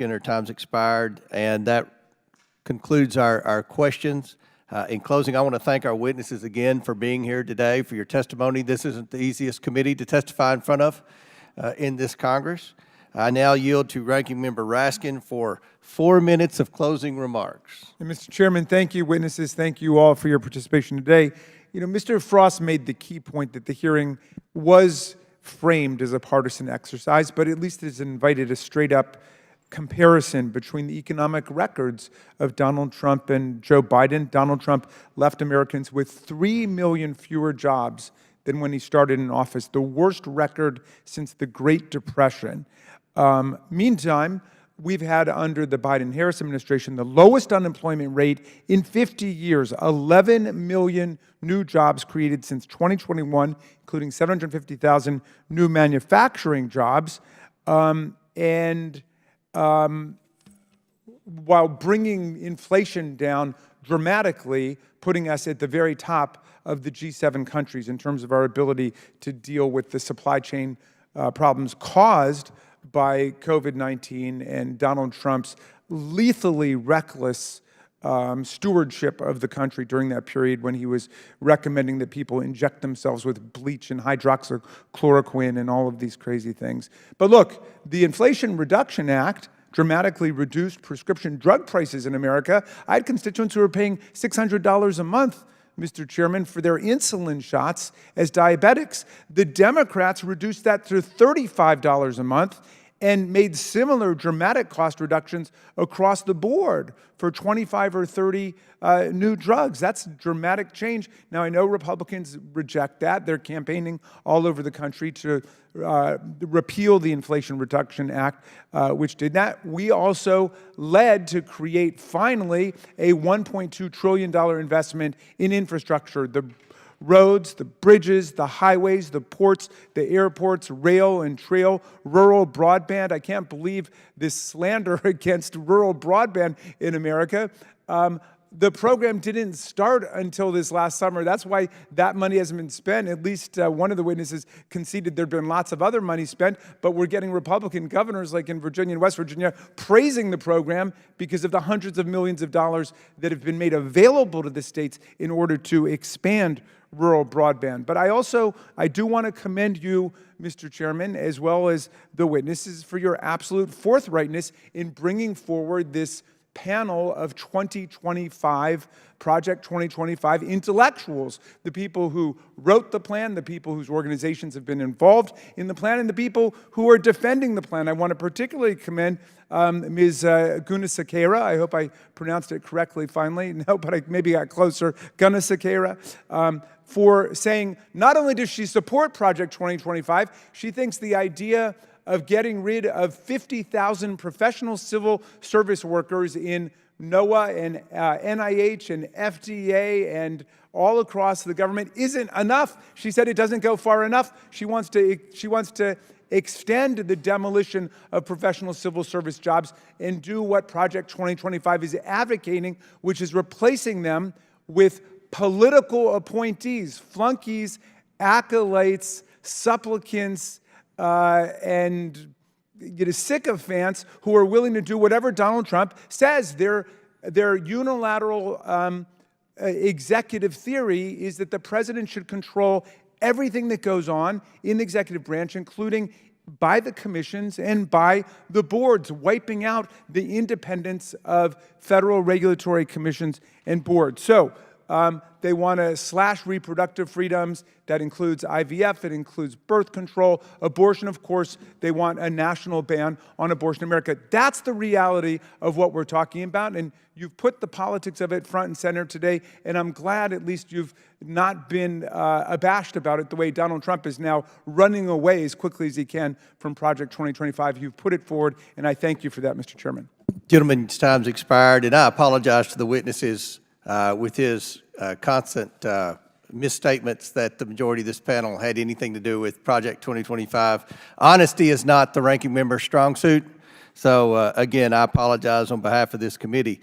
Our time's expired, and that concludes our questions. In closing, I want to thank our witnesses again for being here today, for your testimony. This isn't the easiest committee to testify in front of in this Congress. I now yield to Ranking Member Raskin for 4 minutes of closing remarks. And Mr. Chairman, thank you, witnesses. Thank you all for your participation today. You know, Mr. Frost made the key point that the hearing was framed as a partisan exercise, but at least it's invited a straight-up comparison between the economic records of Donald Trump and Joe Biden. Donald Trump left Americans with 3 million fewer jobs than when he started in office, the worst record since the Great Depression. Meantime, we've had under the Biden-Harris administration the lowest unemployment rate in 50 years, 11 million new jobs created since 2021, including 750,000 new manufacturing jobs. While bringing inflation down dramatically, putting us at the very top of the G7 countries in terms of our ability to deal with the supply chain problems caused by COVID-19 and Donald Trump's lethally reckless stewardship of the country during that period when he was recommending that people inject themselves with bleach and hydroxychloroquine and all of these crazy things. But look, the Inflation Reduction Act dramatically reduced prescription drug prices in America. I had constituents who were paying $600 a month, Mr. Chairman, for their insulin shots as diabetics. The Democrats reduced that to $35 a month and made similar dramatic cost reductions across the board for 25 or 30 new drugs. That's dramatic change. Now, I know Republicans reject that. They're campaigning all over the country to repeal the Inflation Reduction Act, which did that. We also led to create, finally, a $1.2 trillion investment in infrastructure, the roads, the bridges, the highways, the ports, the airports, rail and trail, rural broadband. I can't believe this slander against rural broadband in America. The program didn't start until this last summer. That's why that money hasn't been spent. At least one of the witnesses conceded there'd been lots of other money spent, but we're getting Republican governors like in Virginia and West Virginia praising the program because of the hundreds of millions of dollars that have been made available to the states in order to expand rural broadband. But I do want to commend you, Mr. Chairman, as well as the witnesses for your absolute forthrightness in bringing forward this panel of 2025, Project 2025 intellectuals, the people who wrote the plan, the people whose organizations have been involved in the plan, and the people who are defending the plan. I want to particularly commend Ms. Gunasekera. I hope I pronounced it correctly finally. No, but I maybe got closer. Gunasekera. For saying not only does she support Project 2025, she thinks the idea of getting rid of 50,000 professional civil service workers in NOAA and NIH and FDA and all across the government isn't enough. She said it doesn't go far enough. She wants to extend the demolition of professional civil service jobs and do what Project 2025 is advocating, which is replacing them with political appointees, flunkies, acolytes, supplicants, and sycophants who are willing to do whatever Donald Trump says. Their unilateral executive theory is that the president should control everything that goes on in the executive branch, including by the commissions and by the boards, wiping out the independence of federal regulatory commissions and boards. So they want to slash reproductive freedoms. That includes IVF. It includes birth control. Abortion, of course, they want a national ban on abortion in America. That's the reality of what we're talking about, and you've put the politics of it front and center today, and I'm glad at least you've not been abashed about it the way Donald Trump is now running away as quickly as he can from Project 2025. You've put it forward, and I thank you for that, Mr. Chairman. Gentlemen's time's expired, and I apologize to the witnesses with his constant misstatements that the majority of this panel had anything to do with Project 2025. Honesty is not the ranking member's strong suit. So again, I apologize on behalf of this committee.